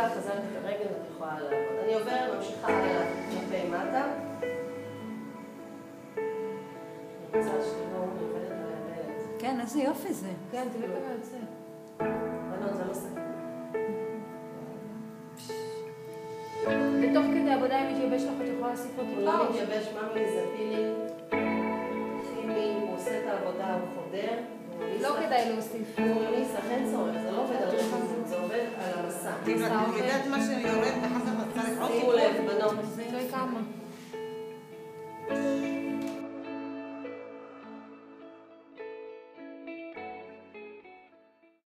רגע חזק את הרגל, את יכולה לעבוד. אני עוברת, ממשיכה כלפי מטה. אני רוצה שתראו, אני עובדת על הדלת. כן, איזה יופי זה. כן, תראי כמה יוצא. בנות, זה לא סכנה. ותוך כדי עבודה עם מתייבש לך, את יכולה להוסיף עוד הוא טיפה? לא מתייבש, ממי זה פילי. חימי, הוא עושה את העבודה, הוא חודר. לא כדאי להוסיף. הוא ממליץ לך, אין צורך, זה לא עובד על ריכוזים, זה עובד על המסע. את יודעת מה שיורד ואחר כך את צריך עוד שימו לב, בנות. תראי כמה.